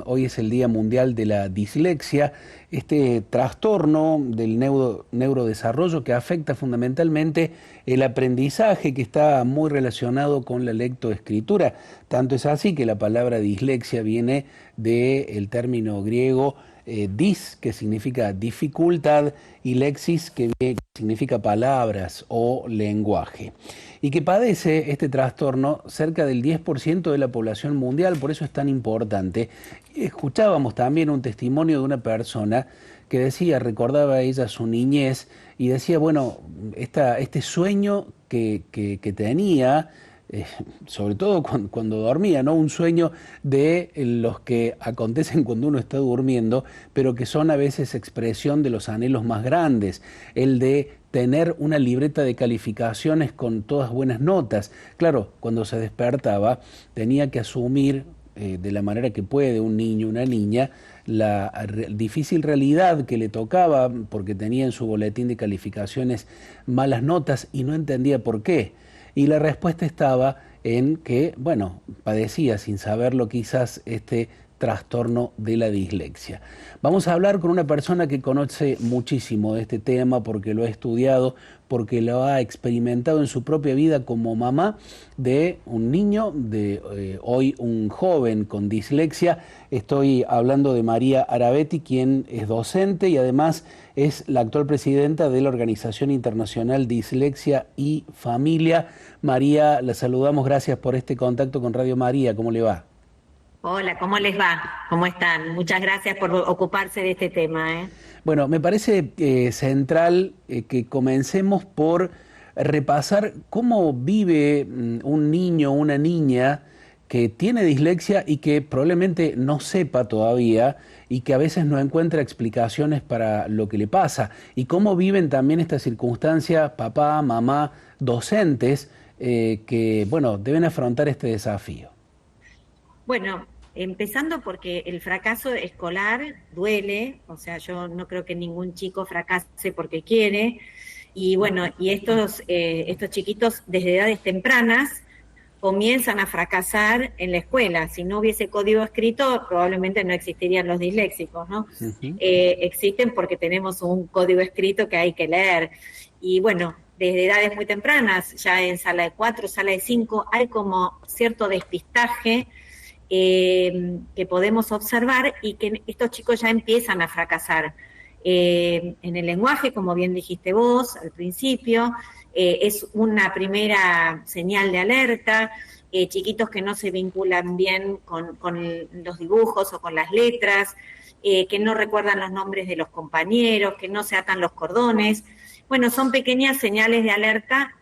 hoy es el Día Mundial de la Dislexia, este trastorno del neurodesarrollo que afecta fundamentalmente el aprendizaje, que está muy relacionado con la lectoescritura. Tanto es así que la palabra dislexia viene del término griego dis, que significa dificultad, y lexis, que significa palabras o lenguaje. Y que padece este trastorno cerca del 10% de la población mundial, por eso es tan importante. Escuchábamos también un testimonio de una persona que decía, recordaba ella su niñez y decía, bueno, este sueño que tenía, eh, sobre todo cuando dormía, ¿no? Un sueño de los que acontecen cuando uno está durmiendo, pero que son a veces expresión de los anhelos más grandes, el de tener una libreta de calificaciones con todas buenas notas. Claro, cuando se despertaba tenía que asumir de la manera que puede un niño, una niña, la difícil realidad que le tocaba porque tenía en su boletín de calificaciones malas notas y no entendía por qué. Y la respuesta estaba en que, bueno, padecía sin saberlo quizás este trastorno de la dislexia. Vamos a hablar con una persona que conoce muchísimo de este tema porque lo ha estudiado, porque lo ha experimentado en su propia vida como mamá de un niño, de hoy un joven con dislexia. Estoy hablando de María Arabetti, quien es docente y además es la actual presidenta de la Organización Internacional Dislexia y Familia. María, la saludamos, gracias por este contacto con Radio María. ¿Cómo le va? Hola, ¿cómo les va? ¿Cómo están? Muchas gracias por ocuparse de este tema, ¿eh? Bueno, me parece central que comencemos por repasar cómo vive un niño o una niña que tiene dislexia y que probablemente no sepa todavía y que a veces no encuentra explicaciones para lo que le pasa, y cómo viven también estas circunstancias papá, mamá, docentes que, bueno, deben afrontar este desafío. Bueno, empezando porque el fracaso escolar duele, o sea, yo no creo que ningún chico fracase porque quiere, y bueno, y estos chiquitos desde edades tempranas comienzan a fracasar en la escuela. Si no hubiese código escrito, probablemente no existirían los disléxicos, ¿no? Ujú. Existen porque tenemos un código escrito que hay que leer. Y bueno, desde edades muy tempranas, ya en sala de 4, sala de 5, hay como cierto despistaje que podemos observar y que estos chicos ya empiezan a fracasar. En el lenguaje, como bien dijiste vos al principio, es una primera señal de alerta. Chiquitos que no se vinculan bien con los dibujos o con las letras, que no recuerdan los nombres de los compañeros, que no se atan los cordones. Bueno, son pequeñas señales de alerta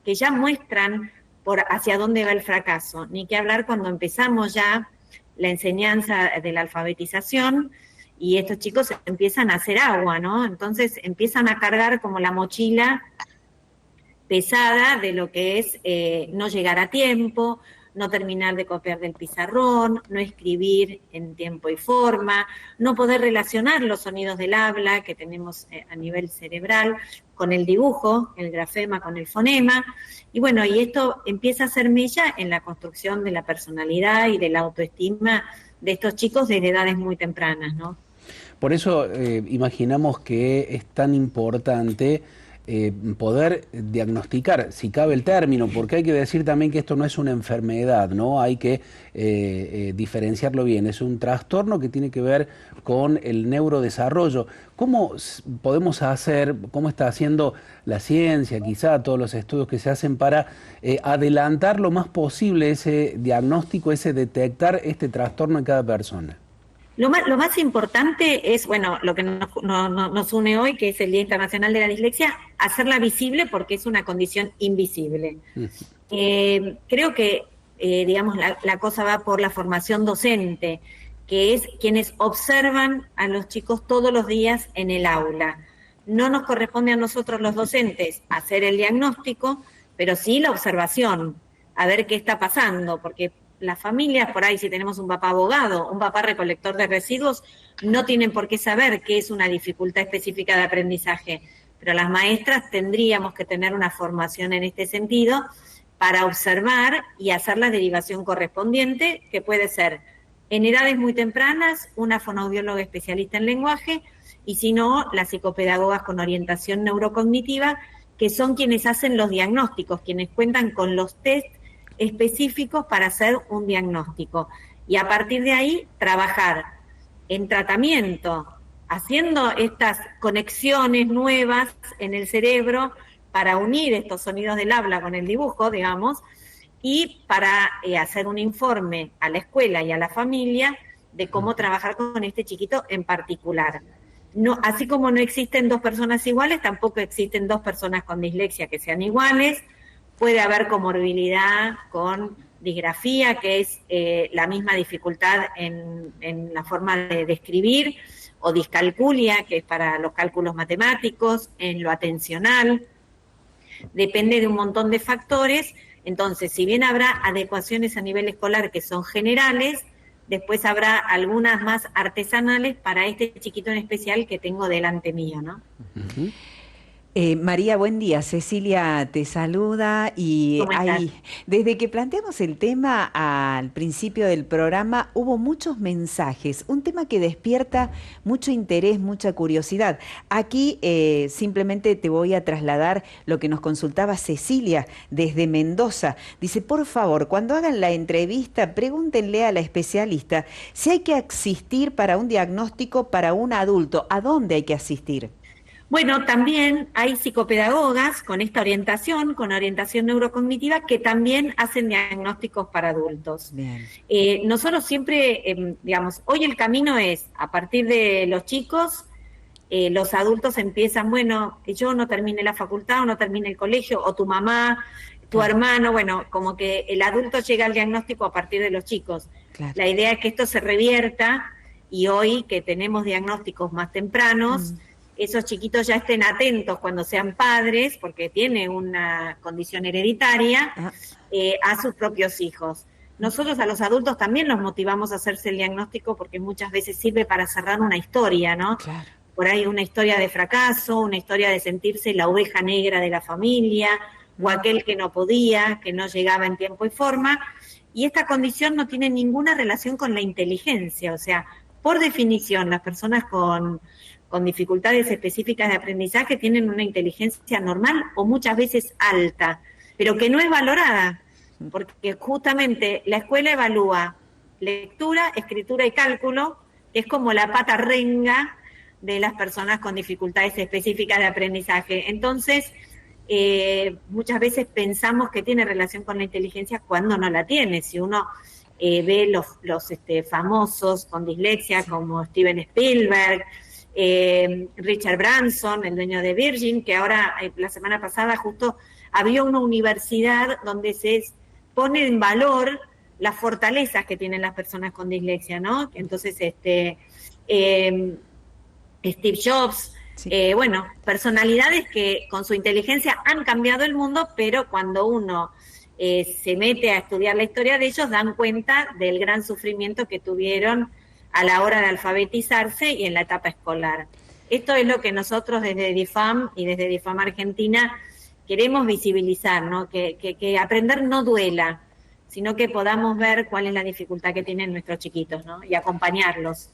que ya muestran por hacia dónde va el fracaso. Ni que hablar cuando empezamos ya la enseñanza de la alfabetización y estos chicos empiezan a hacer agua, ¿no? Entonces empiezan a cargar como la mochila pesada de lo que es no llegar a tiempo, no terminar de copiar del pizarrón, no escribir en tiempo y forma, no poder relacionar los sonidos del habla que tenemos a nivel cerebral con el dibujo, el grafema con el fonema, y bueno, y esto empieza a ser mella en la construcción de la personalidad y de la autoestima de estos chicos desde edades muy tempranas, ¿no? Por eso imaginamos que es tan importante poder diagnosticar, si cabe el término, porque hay que decir también que esto no es una enfermedad, ¿no? Hay que diferenciarlo bien. Es un trastorno que tiene que ver con el neurodesarrollo. ¿Cómo podemos hacer, cómo está haciendo la ciencia, quizá todos los estudios que se hacen para adelantar lo más posible ese diagnóstico, ese detectar este trastorno en cada persona? Lo más importante es, bueno, lo que nos une hoy, que es el Día Internacional de la Dislexia, hacerla visible porque es una condición invisible. Creo que, digamos, la cosa va por la formación docente, que es quienes observan a los chicos todos los días en el aula. No nos corresponde a nosotros los docentes hacer el diagnóstico, pero sí la observación, a ver qué está pasando, porque las familias, por ahí si tenemos un papá abogado, un papá recolector de residuos, no tienen por qué saber qué es una dificultad específica de aprendizaje, pero las maestras tendríamos que tener una formación en este sentido para observar y hacer la derivación correspondiente, que puede ser En edades muy tempranas, una fonoaudióloga especialista en lenguaje, y si no, las psicopedagogas con orientación neurocognitiva, que son quienes hacen los diagnósticos, quienes cuentan con los test específicos para hacer un diagnóstico. Y a partir de ahí, trabajar en tratamiento, haciendo estas conexiones nuevas en el cerebro para unir estos sonidos del habla con el dibujo, digamos, y para hacer un informe a la escuela y a la familia de cómo trabajar con este chiquito en particular. No, así como no existen dos personas iguales, tampoco existen dos personas con dislexia que sean iguales. Puede haber comorbilidad con disgrafía, que es la misma dificultad en la forma de escribir, o discalculia, que es para los cálculos matemáticos, en lo atencional. Depende de un montón de factores. Entonces, si bien habrá adecuaciones a nivel escolar que son generales, después habrá algunas más artesanales para este chiquito en especial que tengo delante mío, ¿no? Ujú. María, buen día. Cecilia te saluda y ¿Cómo estás? desde que planteamos el tema al principio del programa hubo muchos mensajes, un tema que despierta mucho interés, mucha curiosidad. Aquí simplemente te voy a trasladar lo que nos consultaba Cecilia desde Mendoza. Dice, por favor, cuando hagan la entrevista, pregúntenle a la especialista si hay que asistir para un diagnóstico para un adulto. ¿A dónde hay que asistir? Bueno, también hay psicopedagogas con esta orientación, con orientación neurocognitiva, que también hacen diagnósticos para adultos. Bien. Nosotros siempre, digamos, hoy el camino es, a partir de los chicos, los adultos empiezan, bueno, yo no terminé la facultad o no terminé el colegio, o tu mamá, tu Claro. hermano, bueno, como que el adulto llega al diagnóstico a partir de los chicos. Claro. La idea es que esto se revierta y hoy que tenemos diagnósticos más tempranos, esos chiquitos ya estén atentos cuando sean padres, porque tiene una condición hereditaria, Ah, a sus propios hijos. Nosotros a los adultos también los motivamos a hacerse el diagnóstico porque muchas veces sirve para cerrar una historia, ¿no? claro. Por ahí una historia de fracaso, una historia de sentirse la oveja negra de la familia, o aquel que no podía, que no llegaba en tiempo y forma, y esta condición no tiene ninguna relación con la inteligencia, o sea, por definición, las personas con dificultades específicas de aprendizaje tienen una inteligencia normal o muchas veces alta, pero que no es valorada, porque justamente la escuela evalúa lectura, escritura y cálculo, que es como la pata renga de las personas con dificultades específicas de aprendizaje. Entonces, muchas veces pensamos que tiene relación con la inteligencia cuando no la tiene. Si uno ve los famosos con dislexia como Steven Spielberg, Richard Branson, el dueño de Virgin, que ahora, la semana pasada justo había una universidad donde se pone en valor las fortalezas que tienen las personas con dislexia, ¿no? Entonces, Steve Jobs, Sí. bueno, personalidades que con su inteligencia han cambiado el mundo, pero cuando uno se mete a estudiar la historia de ellos, dan cuenta del gran sufrimiento que tuvieron a la hora de alfabetizarse y en la etapa escolar. Esto es lo que nosotros desde DIFAM y desde DIFAM Argentina queremos visibilizar, ¿no? Que aprender no duela, sino que podamos ver cuál es la dificultad que tienen nuestros chiquitos, ¿no? Y acompañarlos.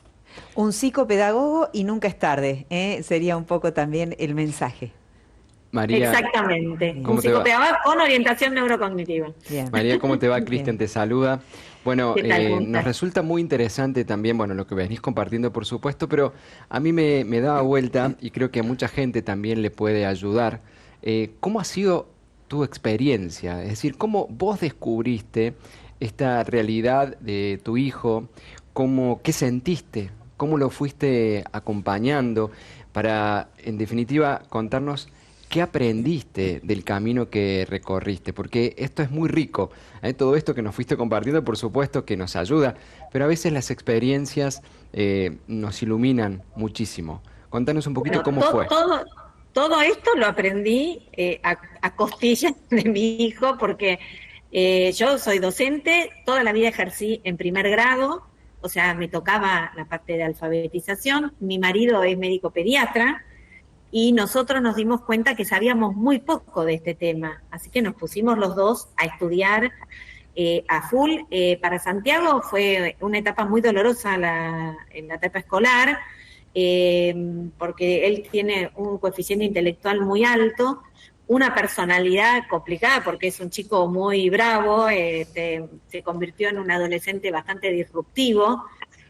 Un psicopedagogo y nunca es tarde, ¿eh? Sería un poco también el mensaje. María, Exactamente, un ¿cómo te va? psicopedagogo con orientación neurocognitiva. Bien. María, ¿cómo te va? Bien. Cristian te saluda. Bueno, ¿Qué tal? ¿Cómo nos estás? resulta muy interesante también, bueno, lo que venís compartiendo, por supuesto, pero a mí me daba vuelta y creo que a mucha gente también le puede ayudar. ¿Cómo ha sido tu experiencia? Es decir, ¿cómo vos descubriste esta realidad de tu hijo? ¿Qué sentiste? ¿Cómo lo fuiste acompañando? Para, en definitiva, contarnos qué aprendiste del camino que recorriste, porque esto es muy rico, ¿eh? Todo esto que nos fuiste compartiendo, por supuesto que nos ayuda, pero a veces las experiencias nos iluminan muchísimo. Contanos un poquito Bueno, cómo fue. todo esto lo aprendí a costillas de mi hijo, porque yo soy docente, toda la vida ejercí en primer grado, o sea, me tocaba la parte de alfabetización, mi marido es médico pediatra, y nosotros nos dimos cuenta que sabíamos muy poco de este tema, así que nos pusimos los dos a estudiar a full. Para Santiago fue una etapa muy dolorosa en la etapa escolar, porque él tiene un coeficiente intelectual muy alto, una personalidad complicada porque es un chico muy bravo, se convirtió en un adolescente bastante disruptivo,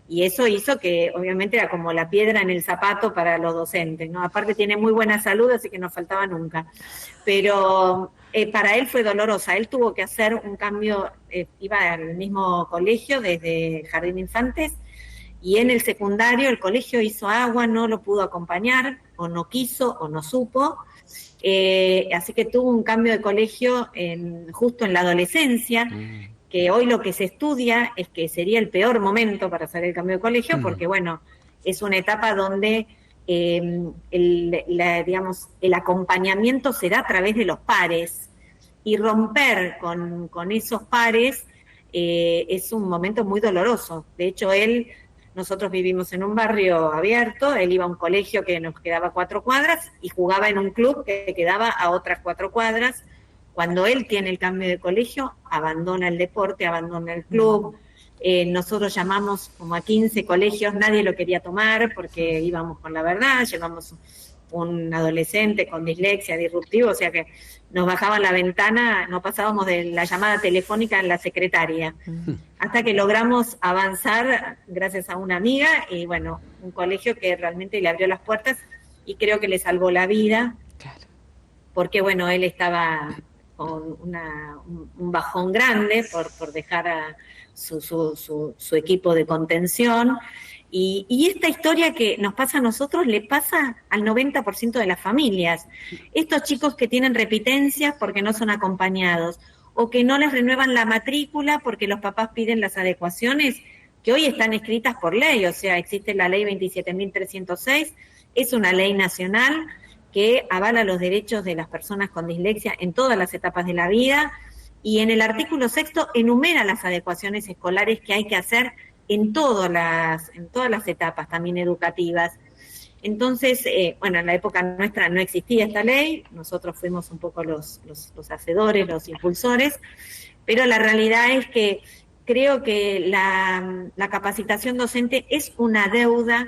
y eso hizo que obviamente era como la piedra en el zapato para los docentes, ¿no? Aparte tiene muy buena salud, así que no faltaba nunca. Pero para él fue dolorosa, él tuvo que hacer un cambio, iba al mismo colegio desde Jardín de Infantes, y en el secundario el colegio hizo agua, no lo pudo acompañar, o no quiso, o no supo, así que tuvo un cambio de colegio justo en la adolescencia, que hoy lo que se estudia es que sería el peor momento para hacer el cambio de colegio, porque bueno, es una etapa donde digamos, el acompañamiento se da a través de los pares, y romper con esos pares es un momento muy doloroso. De hecho, nosotros vivimos en un barrio abierto, él iba a un colegio que nos quedaba a 4 cuadras y jugaba en un club que quedaba a otras 4 cuadras. Cuando él tiene el cambio de colegio, abandona el deporte, abandona el club. Nosotros llamamos como a 15 colegios, nadie lo quería tomar porque íbamos con la verdad, llevamos un adolescente con dislexia, disruptivo, o sea que nos bajaban la ventana, no pasábamos de la llamada telefónica en la secretaria, hasta que logramos avanzar gracias a una amiga y bueno, un colegio que realmente le abrió las puertas y creo que le salvó la vida, porque bueno, él estaba con un bajón grande por dejar a su equipo de contención. Y esta historia que nos pasa a nosotros le pasa al 90% de las familias. Estos chicos que tienen repitencias porque no son acompañados, o que no les renuevan la matrícula porque los papás piden las adecuaciones, que hoy están escritas por ley, o sea, existe la ley 27.306, es una ley nacional que avala los derechos de las personas con dislexia en todas las etapas de la vida, y en el artículo 6º enumera las adecuaciones escolares que hay que hacer en todas las etapas, también educativas. Entonces, bueno, en la época nuestra no existía esta ley, nosotros fuimos un poco los hacedores, los impulsores, pero la realidad es que creo que la capacitación docente es una deuda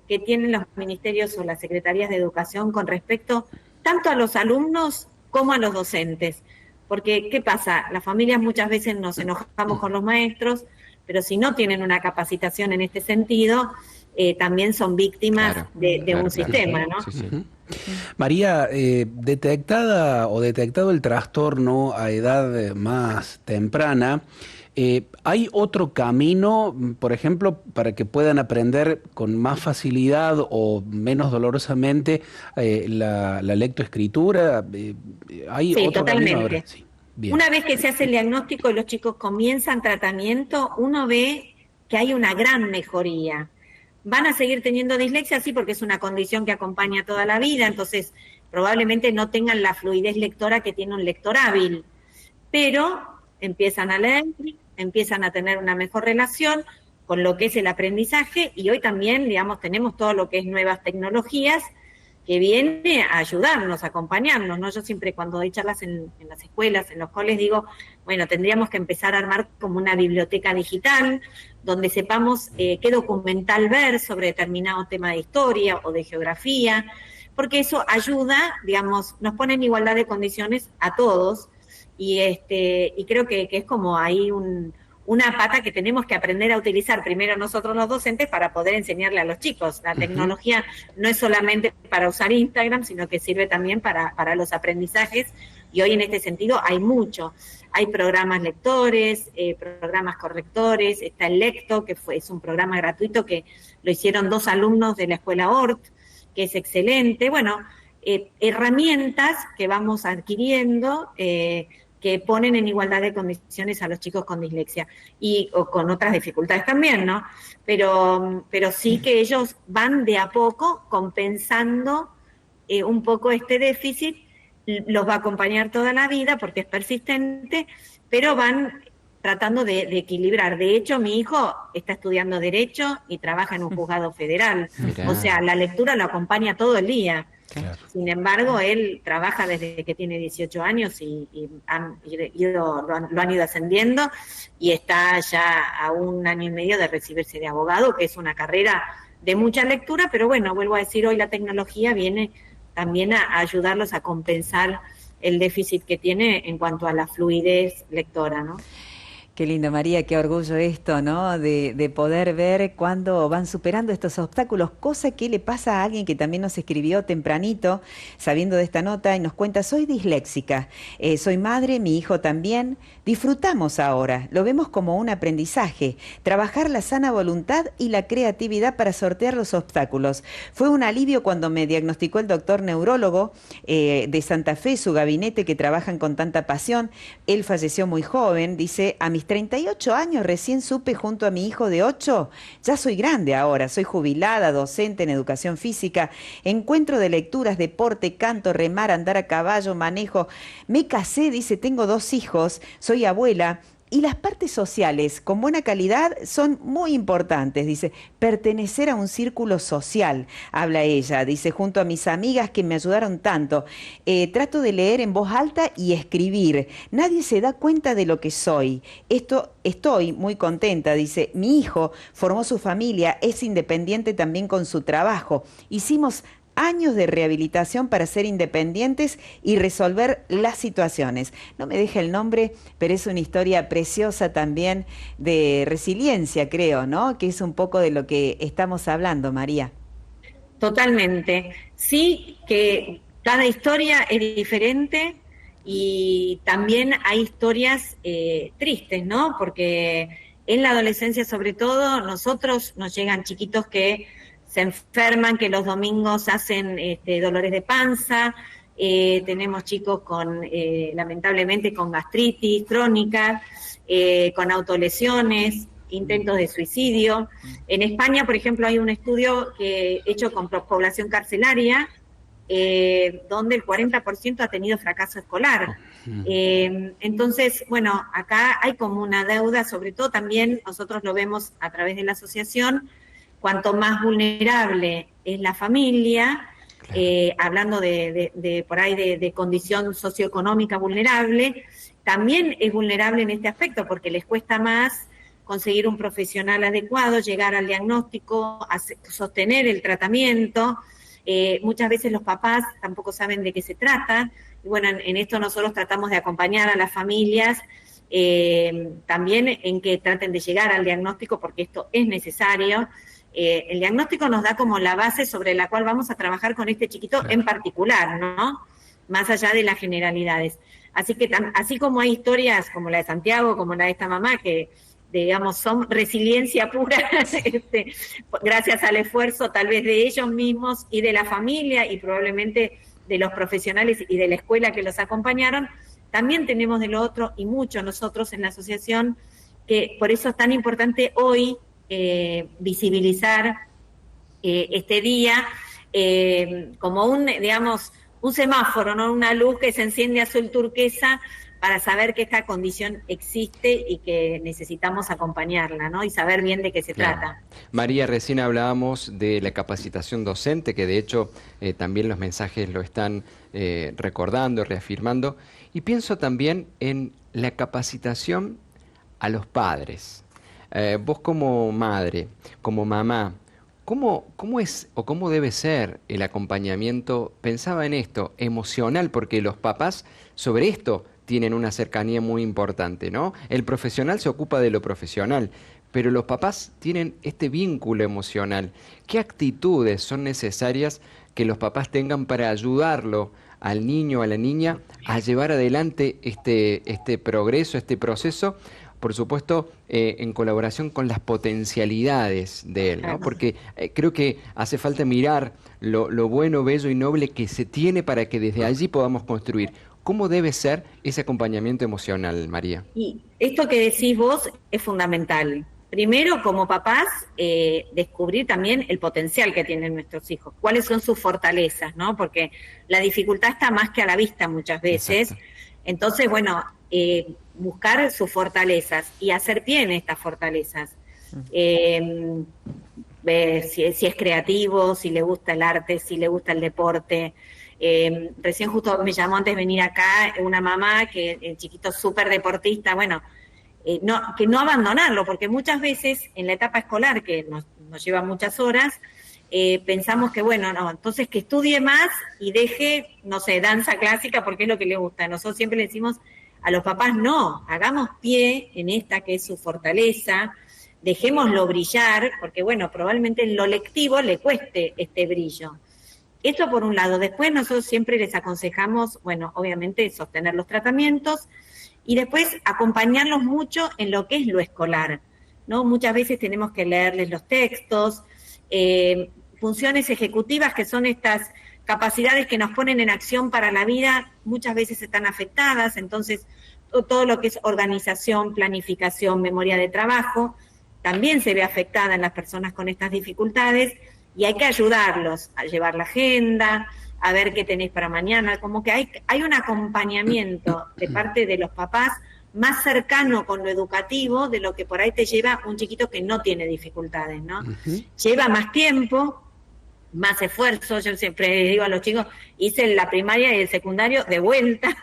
que tienen los ministerios o las secretarías de educación con respecto tanto a los alumnos como a los docentes. Porque, ¿qué pasa? Las familias muchas veces nos enojamos con los maestros, pero si no tienen una capacitación en este sentido, también son víctimas de un sistema, ¿no? Sí, sí. María, detectado el trastorno a edad más temprana, ¿hay otro camino, por ejemplo, para que puedan aprender con más facilidad o menos dolorosamente la lectoescritura? ¿Hay Sí, otro totalmente. camino ahora? Sí. Bien. Una vez que se hace el diagnóstico y los chicos comienzan tratamiento, uno ve que hay una gran mejoría. Van a seguir teniendo dislexia, sí, porque es una condición que acompaña toda la vida, entonces probablemente no tengan la fluidez lectora que tiene un lector hábil, pero empiezan a leer, empiezan a tener una mejor relación con lo que es el aprendizaje, y hoy también, digamos, tenemos todo lo que es nuevas tecnologías que viene a ayudarnos, a acompañarnos, ¿no? Yo siempre cuando doy charlas en las escuelas, en los coles, digo, bueno, tendríamos que empezar a armar como una biblioteca digital, donde sepamos qué documental ver sobre determinado tema de historia o de geografía, porque eso ayuda, digamos, nos pone en igualdad de condiciones a todos, y creo que es como ahí una pata que tenemos que aprender a utilizar primero nosotros los docentes para poder enseñarle a los chicos. La tecnología no es solamente para usar Instagram, sino que sirve también para los aprendizajes, y hoy en este sentido hay mucho. Hay programas lectores, programas correctores, está el Lecto, que es un programa gratuito que lo hicieron 2 alumnos de la escuela ORT, que es excelente. Bueno, herramientas que vamos adquiriendo, que ponen en igualdad de condiciones a los chicos con dislexia o con otras dificultades también, ¿no? Pero sí que ellos van de a poco compensando un poco este déficit, los va a acompañar toda la vida porque es persistente, pero van tratando de equilibrar. De hecho, mi hijo está estudiando Derecho y trabaja en un juzgado federal. Mirá. O sea, la lectura lo acompaña todo el día. Claro. Sin embargo, él trabaja desde que tiene 18 años y lo han ido ascendiendo y está ya a 1 año y medio de recibirse de abogado, que es una carrera de mucha lectura, pero bueno, vuelvo a decir, hoy la tecnología viene también a ayudarlos a compensar el déficit que tiene en cuanto a la fluidez lectora, ¿no? Qué lindo, María, qué orgullo esto, ¿no? De poder ver cuándo van superando estos obstáculos, cosa que le pasa a alguien que también nos escribió tempranito, sabiendo de esta nota, y nos cuenta, soy disléxica, soy madre, mi hijo también, disfrutamos ahora, lo vemos como un aprendizaje, trabajar la sana voluntad y la creatividad para sortear los obstáculos. Fue un alivio cuando me diagnosticó el doctor neurólogo de Santa Fe, su gabinete, que trabajan con tanta pasión. Él falleció muy joven, dice, a mis 38 años recién supe junto a mi hijo de 8, ya soy grande ahora, soy jubilada, docente en educación física, encuentro de lecturas, deporte, canto, remar, andar a caballo, manejo. Me casé, dice, tengo 2 hijos, soy abuela. Y las partes sociales con buena calidad son muy importantes, dice, pertenecer a un círculo social, habla ella, dice, junto a mis amigas que me ayudaron tanto. Trato de leer en voz alta y escribir. Nadie se da cuenta de lo que soy. Estoy muy contenta, dice, mi hijo formó su familia, es independiente también con su trabajo. Hicimos años de rehabilitación para ser independientes y resolver las situaciones. No me deja el nombre, pero es una historia preciosa también de resiliencia, creo, ¿no? Que es un poco de lo que estamos hablando, María. Totalmente. Sí, que cada historia es diferente y también hay historias tristes, ¿no? Porque en la adolescencia, sobre todo, nosotros nos llegan chiquitos que se enferman, que los domingos hacen dolores de panza, tenemos chicos con, lamentablemente, con gastritis crónica, con autolesiones, intentos de suicidio. En España, por ejemplo, hay un estudio hecho con población carcelaria, donde el 40% ha tenido fracaso escolar. Entonces, bueno, acá hay como una deuda, sobre todo también nosotros lo vemos a través de la asociación. Cuanto más vulnerable es la familia, hablando de por ahí de condición socioeconómica vulnerable, también es vulnerable en este aspecto porque les cuesta más conseguir un profesional adecuado, llegar al diagnóstico, sostener el tratamiento. Muchas veces los papás tampoco saben de qué se trata. Y bueno, en esto nosotros tratamos de acompañar a las familias también en que traten de llegar al diagnóstico porque esto es necesario. El diagnóstico nos da como la base sobre la cual vamos a trabajar con este chiquito en particular, ¿no? Más allá de las generalidades. Así que así como hay historias como la de Santiago, como la de esta mamá, que digamos son resiliencia pura, gracias al esfuerzo tal vez de ellos mismos y de la familia y probablemente de los profesionales y de la escuela que los acompañaron, también tenemos de lo otro y mucho nosotros en la asociación, que por eso es tan importante hoy visibilizar este día como un semáforo, ¿no? Una luz que se enciende azul turquesa para saber que esta condición existe y que necesitamos acompañarla, ¿no? Y saber bien de qué se trata. María, recién hablábamos de la capacitación docente, que de hecho también los mensajes lo están recordando, reafirmando, y pienso también en la capacitación a los padres. Vos como madre, como mamá, ¿cómo es o cómo debe ser el acompañamiento? Pensaba en esto, emocional, porque los papás sobre esto tienen una cercanía muy importante, ¿no? El profesional se ocupa de lo profesional, pero los papás tienen este vínculo emocional. ¿Qué actitudes son necesarias que los papás tengan para ayudarlo al niño o a la niña a llevar adelante este progreso, este proceso? Por supuesto, en colaboración con las potencialidades de él, ¿no? Porque creo que hace falta mirar lo bueno, bello y noble que se tiene para que desde allí podamos construir. ¿Cómo debe ser ese acompañamiento emocional, María? Y esto que decís vos es fundamental. Primero, como papás, descubrir también el potencial que tienen nuestros hijos, cuáles son sus fortalezas, ¿no? Porque la dificultad está más que a la vista muchas veces. Exacto. Entonces, bueno, buscar sus fortalezas y hacer pie en estas fortalezas. si es creativo, si le gusta el arte, si le gusta el deporte. Recién justo me llamó antes de venir acá una mamá que el chiquito es súper deportista, bueno, que no abandonarlo, porque muchas veces en la etapa escolar, que nos lleva muchas horas, pensamos que, bueno, no, entonces que estudie más y deje, no sé, danza clásica porque es lo que le gusta. Nosotros siempre le decimos a los papás, no, hagamos pie en esta que es su fortaleza, dejémoslo brillar, porque, bueno, probablemente en lo lectivo le cueste este brillo. Esto por un lado. Después nosotros siempre les aconsejamos, bueno, obviamente sostener los tratamientos y después acompañarlos mucho en lo que es lo escolar, ¿no? Muchas veces tenemos que leerles los textos, funciones ejecutivas, que son estas capacidades que nos ponen en acción para la vida, muchas veces están afectadas, entonces todo lo que es organización, planificación, memoria de trabajo, también se ve afectada en las personas con estas dificultades, y hay que ayudarlos a llevar la agenda, a ver qué tenés para mañana, como que hay un acompañamiento de parte de los papás más cercano con lo educativo de lo que por ahí te lleva un chiquito que no tiene dificultades, ¿no? Uh-huh. Lleva más tiempo, más esfuerzo. Yo siempre digo a los chicos, hice la primaria y el secundario de vuelta,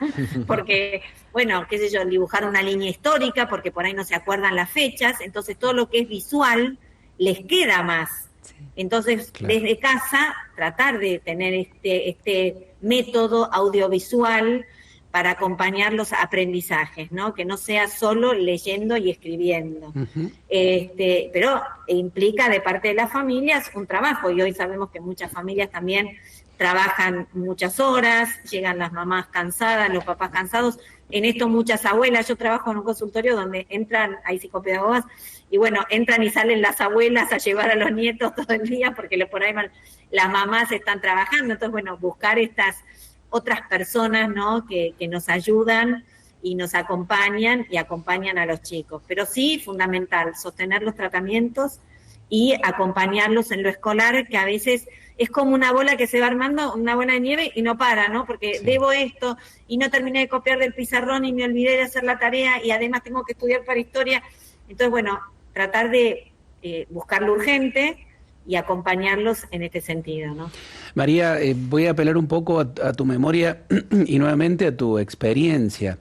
porque, bueno, qué sé yo, dibujar una línea histórica, porque por ahí no se acuerdan las fechas, entonces todo lo que es visual les queda más. Entonces, claro, desde casa, tratar de tener este método audiovisual para acompañar los aprendizajes, ¿no? Que no sea solo leyendo y escribiendo. Uh-huh. Pero implica de parte de las familias un trabajo, y hoy sabemos que muchas familias también trabajan muchas horas, llegan las mamás cansadas, los papás cansados. En esto muchas abuelas, yo trabajo en un consultorio donde entran, hay psicopedagogas, y bueno, entran y salen las abuelas a llevar a los nietos todo el día, porque por ahí las mamás están trabajando. Entonces, bueno, buscar estas otras personas, ¿no?, que nos ayudan y nos acompañan y acompañan a los chicos. Pero sí, fundamental, sostener los tratamientos y acompañarlos en lo escolar, que a veces es como una bola que se va armando, una bola de nieve, y no para, ¿no? Porque sí, debo esto, y no terminé de copiar del pizarrón, y me olvidé de hacer la tarea, y además tengo que estudiar para historia. Entonces, bueno, tratar de buscar lo urgente y acompañarlos en este sentido, ¿no? María, voy a apelar un poco a tu memoria y nuevamente a tu experiencia.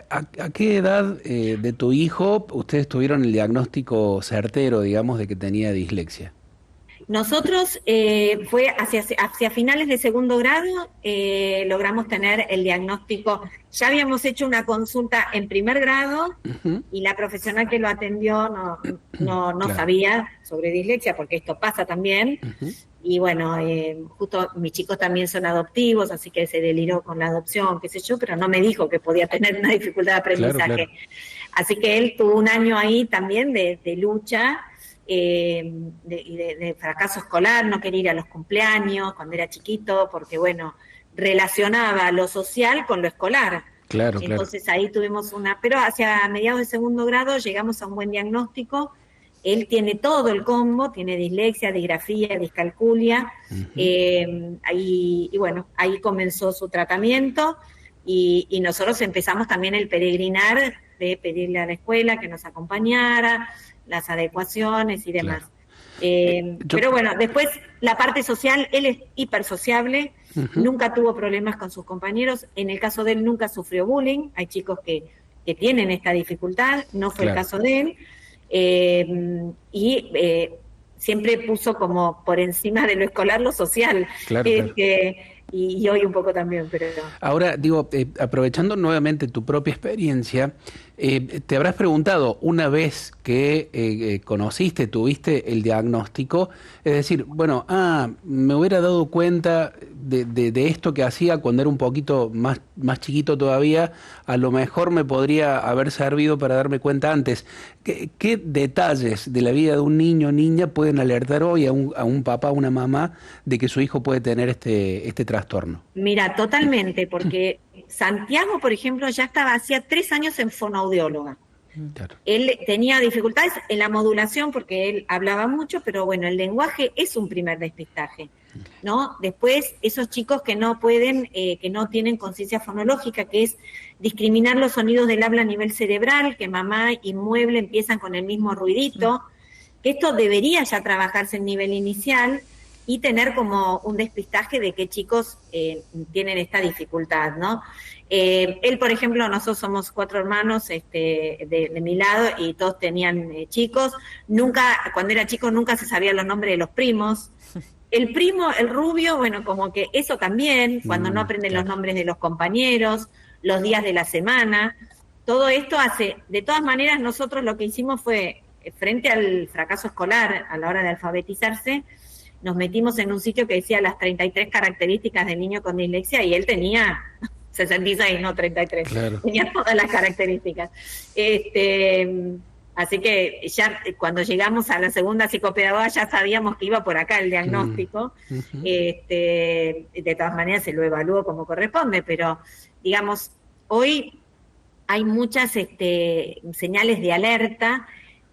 ¿A qué edad de tu hijo ustedes tuvieron el diagnóstico certero, digamos, de que tenía dislexia? Nosotros fue hacia finales de segundo grado, logramos tener el diagnóstico. Ya habíamos hecho una consulta en primer grado, uh-huh, y la profesional que lo atendió no claro, sabía sobre dislexia, porque esto pasa también. Uh-huh. Y bueno, justo mis chicos también son adoptivos, así que se deliró con la adopción, qué sé yo, pero no me dijo que podía tener una dificultad de aprendizaje. Claro. Así que él tuvo un año ahí también de lucha, de fracaso escolar, no quería ir a los cumpleaños cuando era chiquito, porque bueno, relacionaba lo social con lo escolar. Claro, entonces ahí tuvimos pero hacia mediados de segundo grado llegamos a un buen diagnóstico. Él tiene todo el combo, tiene dislexia, disgrafía, discalculia, uh-huh, y bueno, ahí comenzó su tratamiento, y nosotros empezamos también el peregrinar de pedirle a la escuela que nos acompañara, las adecuaciones y demás. Claro. Pero bueno, después la parte social, él es hipersociable, uh-huh, nunca tuvo problemas con sus compañeros. En el caso de él nunca sufrió bullying, hay chicos que tienen esta dificultad, no fue claro, el caso de él. Siempre puso como por encima de lo escolar lo social, claro, claro. Y hoy un poco también. Pero ahora, digo, aprovechando nuevamente tu propia experiencia, te habrás preguntado, una vez que conociste, tuviste el diagnóstico, es decir, bueno, me hubiera dado cuenta de esto que hacía cuando era un poquito más chiquito todavía, a lo mejor me podría haber servido para darme cuenta antes. ¿Qué detalles de la vida de un niño o niña pueden alertar hoy a un papá, a una mamá, de que su hijo puede tener este trastorno? Mira, totalmente, porque Santiago, por ejemplo, ya hacía 3 años en fonoaudióloga. Claro. Él tenía dificultades en la modulación porque él hablaba mucho, pero bueno, el lenguaje es un primer despistaje, ¿no? Después, esos chicos que no pueden, que no tienen conciencia fonológica, que es discriminar los sonidos del habla a nivel cerebral, que mamá y mueble empiezan con el mismo ruidito, que esto debería ya trabajarse en nivel inicial y tener como un despistaje de qué chicos tienen esta dificultad, ¿no? Él, por ejemplo, nosotros somos 4 hermanos de mi lado y todos tenían chicos. Nunca, cuando era chico, nunca se sabían los nombres de los primos. El primo, el rubio, bueno, como que eso también, cuando no aprenden los nombres de los compañeros, los días de la semana, todo esto hace, de todas maneras, nosotros lo que hicimos fue, frente al fracaso escolar a la hora de alfabetizarse, nos metimos en un sitio que decía las 33 características del niño con dislexia y él tenía 66, no 33, Claro. tenía todas las características. Así que ya cuando llegamos a la segunda psicopedagoga ya sabíamos que iba por acá el diagnóstico. De todas maneras se lo evaluó como corresponde, pero digamos, hoy hay muchas señales de alerta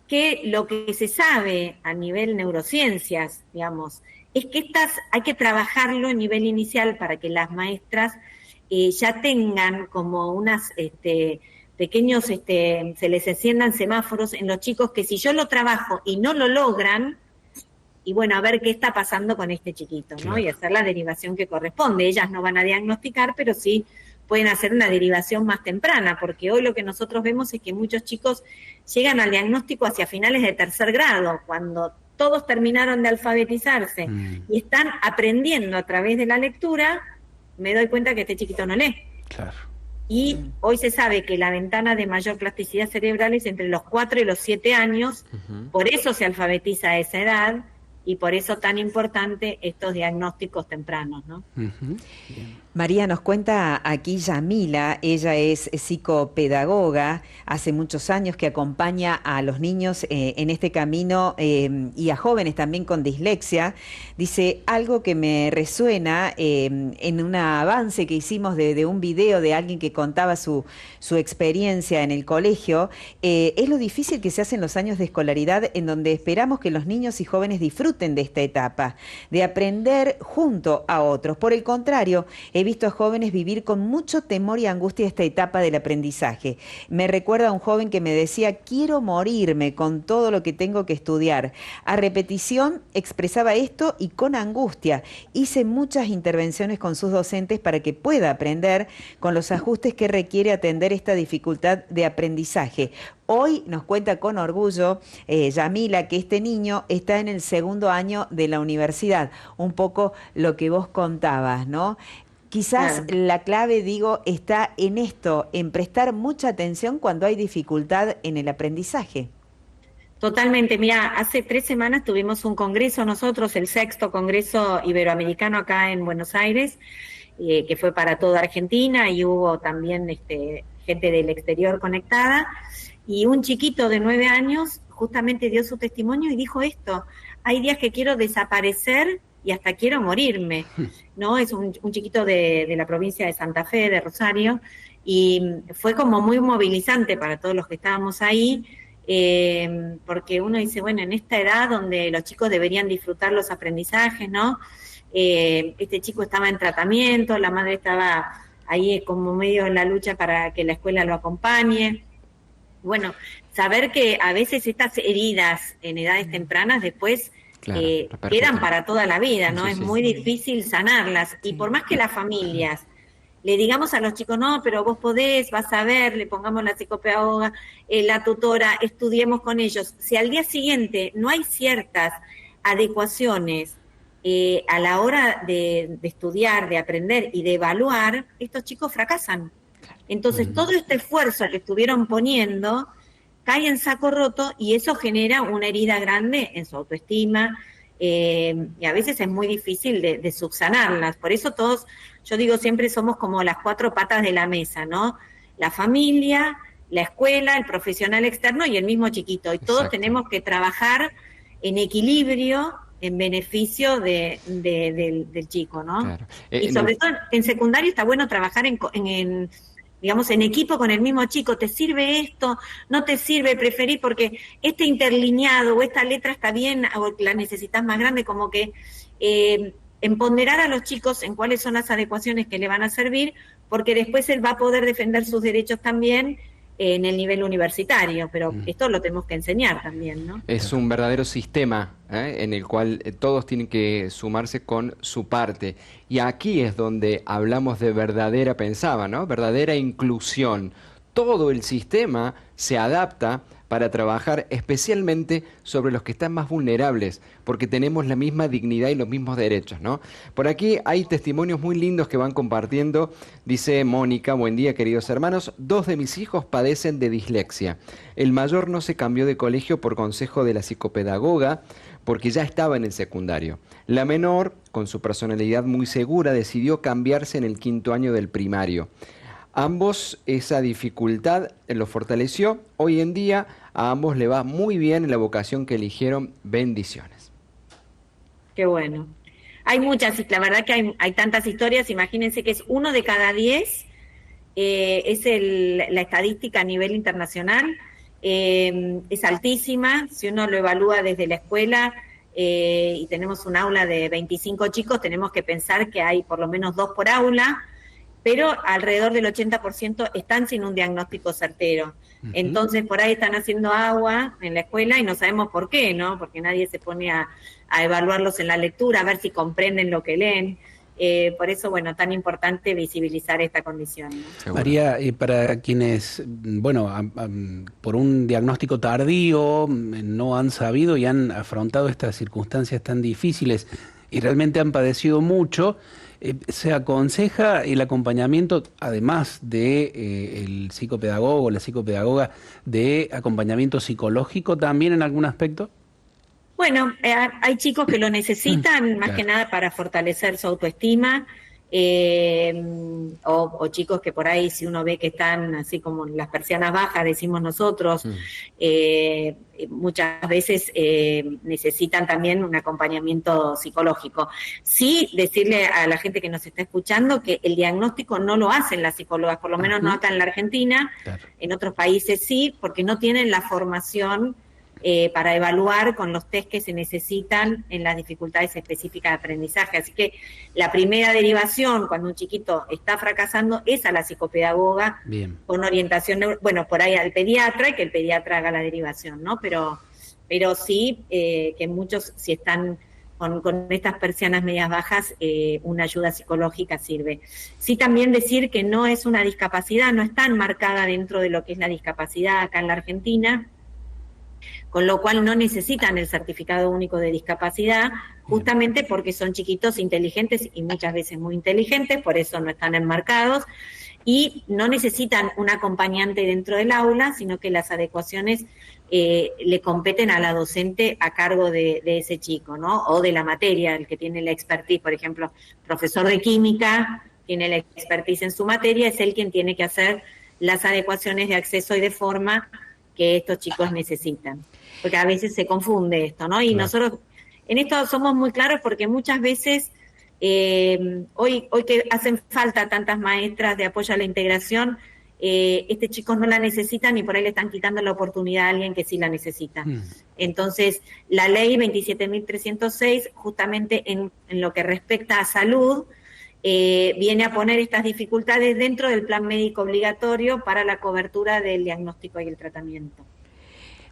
que lo que se sabe a nivel neurociencias, digamos, es que hay que trabajarlo a nivel inicial para que las maestras ya tengan como unas pequeños, se les enciendan semáforos en los chicos que si yo lo trabajo y no lo logran, y bueno, a ver qué está pasando con este chiquito, ¿no? Claro. Y hacer la derivación que corresponde. Ellas no van a diagnosticar, pero sí pueden hacer una derivación más temprana, porque hoy lo que nosotros vemos es que muchos chicos llegan al diagnóstico hacia finales de 3er grado, cuando todos terminaron de alfabetizarse y están aprendiendo a través de la lectura, me doy cuenta que este chiquito no lee. Claro. Y hoy se sabe que la ventana de mayor plasticidad cerebral es entre los 4 y los 7 años, por eso se alfabetiza a esa edad, y por eso tan importante estos diagnósticos tempranos, ¿no? María, nos cuenta aquí Yamila, ella es psicopedagoga, hace muchos años que acompaña a los niños en este camino y a jóvenes también con dislexia. Dice algo que me resuena en un avance que hicimos de un video de alguien que contaba su experiencia en el colegio. Es lo difícil que se hace en los años de escolaridad, en donde esperamos que los niños y jóvenes disfruten de esta etapa, de aprender junto a otros. Por el contrario, he visto a jóvenes vivir con mucho temor y angustia esta etapa del aprendizaje. Me recuerda a un joven que me decía, quiero morirme con todo lo que tengo que estudiar. A repetición expresaba esto y con angustia. Hice muchas intervenciones con sus docentes para que pueda aprender con los ajustes que requiere atender esta dificultad de aprendizaje. Hoy nos cuenta con orgullo Yamila que este niño está en el 2º año de la universidad. Un poco lo que vos contabas, ¿no? Quizás la clave, digo, está en esto, en prestar mucha atención cuando hay dificultad en el aprendizaje. Totalmente, mira, hace 3 semanas tuvimos un congreso nosotros, el 6º Congreso Iberoamericano acá en Buenos Aires, que fue para toda Argentina, y hubo también gente del exterior conectada, y un chiquito de 9 años justamente dio su testimonio y dijo esto: hay días que quiero desaparecer y hasta quiero morirme, ¿no? Es un chiquito de la provincia de Santa Fe, de Rosario, y fue como muy movilizante para todos los que estábamos ahí, porque uno dice, bueno, en esta edad donde los chicos deberían disfrutar los aprendizajes, ¿no? Este chico estaba en tratamiento, la madre estaba ahí como medio en la lucha para que la escuela lo acompañe. Bueno, saber que a veces estas heridas en edades tempranas después quedan para toda la vida, ¿no? Es muy difícil sanarlas. Y por más que las familias le digamos a los chicos, no, pero vos podés, vas a ver, le pongamos la psicopedagoga, la tutora, estudiemos con ellos. Si al día siguiente no hay ciertas adecuaciones a la hora de estudiar, de aprender y de evaluar, estos chicos fracasan. Entonces, todo este esfuerzo que estuvieron poniendo cae en saco roto y eso genera una herida grande en su autoestima y a veces es muy difícil de subsanarlas. Por eso todos, yo digo, siempre somos como las 4 patas de la mesa, ¿no? La familia, la escuela, el profesional externo y el mismo chiquito. Y todos tenemos que trabajar en equilibrio en beneficio del chico, ¿no? Claro. Y sobre todo en secundario está bueno trabajar digamos, en equipo con el mismo chico. ¿Te sirve esto? ¿No te sirve? ¿Preferís porque este interlineado o esta letra está bien o la necesitas más grande? Como que empoderar a los chicos en cuáles son las adecuaciones que le van a servir, porque después él va a poder defender sus derechos también en el nivel universitario, pero esto lo tenemos que enseñar también, ¿no? Es un verdadero sistema, en el cual todos tienen que sumarse con su parte. Y aquí es donde hablamos de verdadera, pensaba, ¿no? Verdadera inclusión. Todo el sistema se adapta para trabajar especialmente sobre los que están más vulnerables, porque tenemos la misma dignidad y los mismos derechos, ¿no? Por aquí hay testimonios muy lindos que van compartiendo. Dice Mónica: buen día, queridos hermanos. 2 de mis hijos padecen de dislexia. El mayor no se cambió de colegio por consejo de la psicopedagoga, porque ya estaba en el secundario. La menor, con su personalidad muy segura, decidió cambiarse en el 5º año del primario. Ambos esa dificultad los fortaleció. Hoy en día a ambos le va muy bien en la vocación que eligieron. Bendiciones. Qué bueno. Hay muchas, la verdad que hay tantas historias. Imagínense que es 1 de cada 10, es la estadística a nivel internacional. Es altísima. Si uno lo evalúa desde la escuela y tenemos un aula de 25 chicos, tenemos que pensar que hay por lo menos 2 por aula, pero alrededor del 80% están sin un diagnóstico certero. Entonces, por ahí están haciendo agua en la escuela y no sabemos por qué, ¿no? Porque nadie se pone a evaluarlos en la lectura, a ver si comprenden lo que leen. Por eso, bueno, tan importante visibilizar esta condición, ¿no? María, para quienes, bueno, por un diagnóstico tardío no han sabido y han afrontado estas circunstancias tan difíciles y realmente han padecido mucho, se aconseja el acompañamiento, además de el psicopedagogo, la psicopedagoga, de acompañamiento psicológico también en algún aspecto. Bueno, hay chicos que lo necesitan más que nada para fortalecer su autoestima, o chicos que por ahí, si uno ve que están así como las persianas bajas, decimos nosotros, muchas veces necesitan también un acompañamiento psicológico. Sí, decirle a la gente que nos está escuchando que el diagnóstico no lo hacen las psicólogas, por lo menos no acá en la Argentina, en otros países sí, porque no tienen la formación para evaluar con los test que se necesitan en las dificultades específicas de aprendizaje. Así que la primera derivación cuando un chiquito está fracasando es a la psicopedagoga. Bien. Con orientación, bueno, por ahí al pediatra, y que el pediatra haga la derivación, ¿no? Pero sí que muchos, si están con estas persianas medias bajas, una ayuda psicológica sirve. Sí, también decir que no es una discapacidad, no está enmarcada dentro de lo que es la discapacidad acá en la Argentina, con lo cual no necesitan el certificado único de discapacidad, justamente porque son chiquitos inteligentes y muchas veces muy inteligentes, por eso no están enmarcados, y no necesitan un acompañante dentro del aula, sino que las adecuaciones le competen a la docente a cargo de ese chico, ¿no? O de la materia, el que tiene la expertise, por ejemplo, profesor de química, tiene la expertise en su materia, es él quien tiene que hacer las adecuaciones de acceso y de forma que estos chicos necesitan, porque a veces se confunde esto, ¿no? Y nosotros en esto somos muy claros porque muchas veces, hoy que hacen falta tantas maestras de apoyo a la integración, chicos no la necesitan y por ahí le están quitando la oportunidad a alguien que sí la necesita. Entonces, la ley 27.306, justamente en lo que respecta a salud, viene a poner estas dificultades dentro del plan médico obligatorio para la cobertura del diagnóstico y el tratamiento.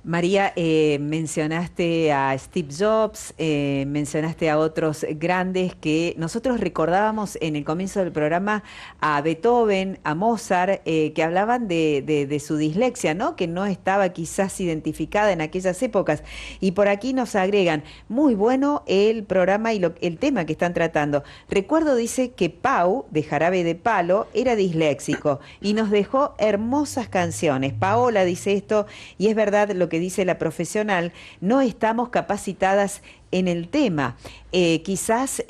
María, mencionaste a Steve Jobs, mencionaste a otros grandes que nosotros recordábamos en el comienzo del programa, a Beethoven, a Mozart, que hablaban de su dislexia, ¿no? Que no estaba quizás identificada en aquellas épocas. Y por aquí nos agregan, muy bueno el programa y el tema que están tratando. Recuerdo, dice, que Pau, de Jarabe de Palo, era disléxico y nos dejó hermosas canciones. Paola dice esto, y es verdad lo que dice la profesional, no estamos capacitadas en el tema. Quizás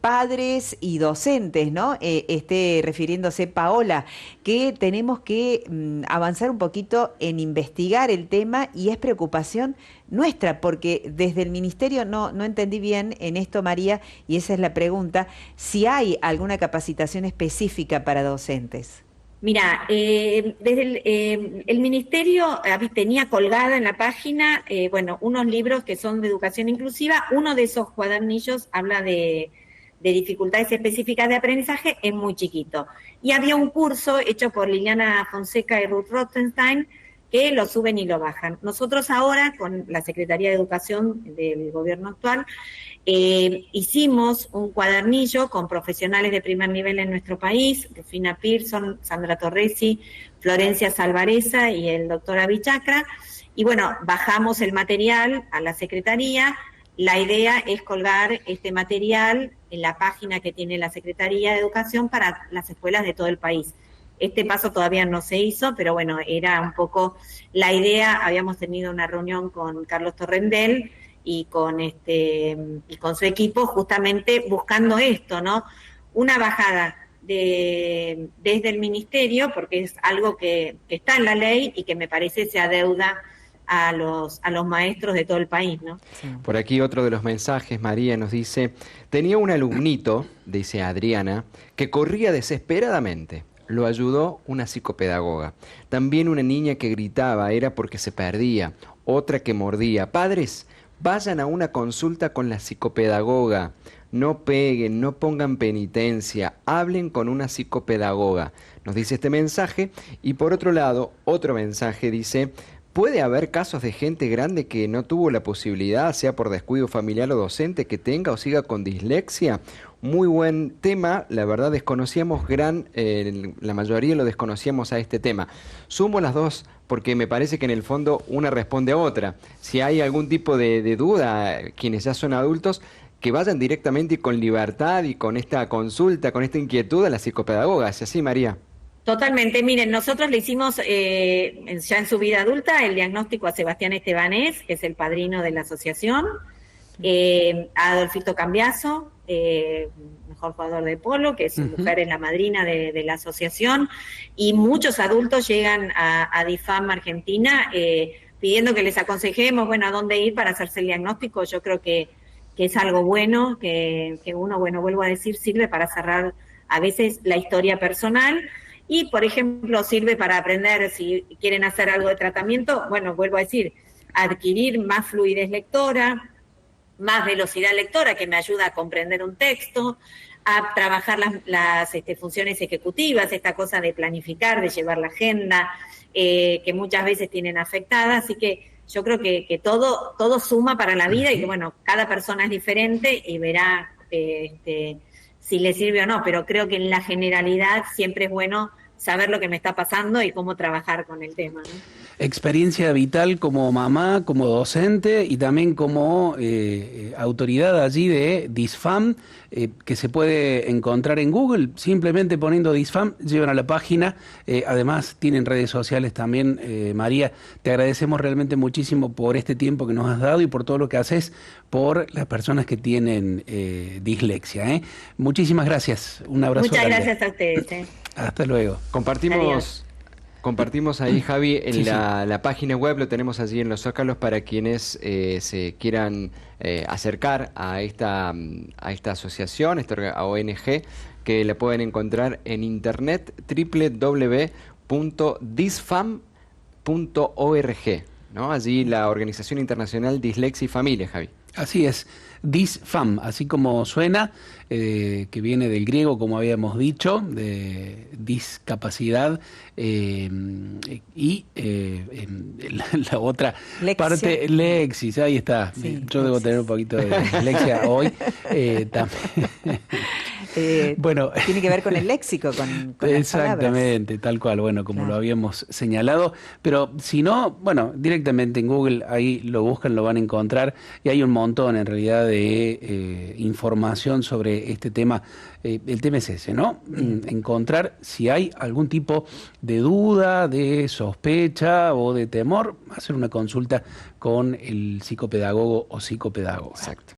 padres y docentes, ¿no? Esté refiriéndose Paola, que tenemos que avanzar un poquito en investigar el tema y es preocupación nuestra, porque desde el ministerio no entendí bien en esto, María, y esa es la pregunta, si hay alguna capacitación específica para docentes. Mira, desde el Ministerio tenía colgada en la página, unos libros que son de educación inclusiva. Uno de esos cuadernillos habla de de dificultades específicas de aprendizaje es muy chiquito. Y había un curso hecho por Liliana Fonseca y Ruth Rothenstein que lo suben y lo bajan. Nosotros ahora, con la Secretaría de Educación del gobierno actual, hicimos un cuadernillo con profesionales de primer nivel en nuestro país, Rufina Pearson, Sandra Torresi, Florencia Salvareza y el doctor Abichacra, y bueno, bajamos el material a la Secretaría. La idea es colgar este material en la página que tiene la Secretaría de Educación para las escuelas de todo el país. Este paso todavía no se hizo, pero bueno, era un poco la idea. Habíamos tenido una reunión con Carlos Torrendel y con su equipo, justamente buscando esto, ¿no? Una bajada desde el ministerio, porque es algo que está en la ley y que me parece se adeuda a los maestros de todo el país, ¿no? Sí. Por aquí otro de los mensajes, María nos dice, tenía un alumnito, dice Adriana, que corría desesperadamente. Lo ayudó una psicopedagoga. También una niña que gritaba era porque se perdía, otra que mordía. Padres, vayan a una consulta con la psicopedagoga. No peguen, no pongan penitencia, hablen con una psicopedagoga. Nos dice este mensaje. Y por otro lado, otro mensaje dice, ¿puede haber casos de gente grande que no tuvo la posibilidad, sea por descuido familiar o docente, que tenga o siga con dislexia? Muy buen tema, la verdad desconocíamos la mayoría lo desconocíamos a este tema. Sumo las dos porque me parece que en el fondo una responde a otra. Si hay algún tipo de duda, quienes ya son adultos, que vayan directamente y con libertad y con esta consulta, con esta inquietud a la psicopedagoga. ¿Es así, María? Totalmente. Miren, nosotros le hicimos ya en su vida adulta el diagnóstico a Sebastián Estebanés, que es el padrino de la asociación, a Adolfito Cambiaso, mejor jugador de polo, que su mujer es la madrina de la asociación, y muchos adultos llegan a DIFAM Argentina pidiendo que les aconsejemos, bueno, a dónde ir para hacerse el diagnóstico. Yo creo que es algo bueno, que uno, bueno, vuelvo a decir, sirve para cerrar a veces la historia personal. Y, por ejemplo, sirve para aprender, si quieren hacer algo de tratamiento, bueno, vuelvo a decir, adquirir más fluidez lectora, más velocidad lectora, que me ayuda a comprender un texto, a trabajar las funciones ejecutivas, esta cosa de planificar, de llevar la agenda, que muchas veces tienen afectada. Así que yo creo que todo suma para la vida y que, bueno, cada persona es diferente y verá si le sirve o no, pero creo que en la generalidad siempre es bueno saber lo que me está pasando y cómo trabajar con el tema, ¿no? Experiencia vital como mamá, como docente y también como autoridad allí de DISFAM, que se puede encontrar en Google, simplemente poniendo DISFAM, llevan a la página, además tienen redes sociales también. María, te agradecemos realmente muchísimo por este tiempo que nos has dado y por todo lo que haces por las personas que tienen dislexia. Muchísimas gracias, un abrazo. Muchas grande. Gracias a ustedes. Hasta luego. Compartimos ahí, Javi, en la página web, lo tenemos allí en Los Zócalos para quienes se quieran acercar a esta asociación, esta ONG, que la pueden encontrar en internet, www.disfam.org, ¿no? Allí la Organización Internacional Dislexia y Familia, Javi. Así es, DISFAM, así como suena, que viene del griego, como habíamos dicho, de discapacidad, y la otra parte, Lexis, ahí está. Sí, yo debo tener un poquito de dislexia hoy. También. Bueno, tiene que ver con el léxico, con exactamente, tal cual, bueno, como lo habíamos señalado, pero si no, bueno, directamente en Google, ahí lo buscan, lo van a encontrar, y hay un montón en realidad de información sobre este tema. El tema es ese, ¿no? Encontrar si hay algún tipo de duda, de sospecha o de temor, hacer una consulta con el psicopedagogo o psicopedagoga. Exacto.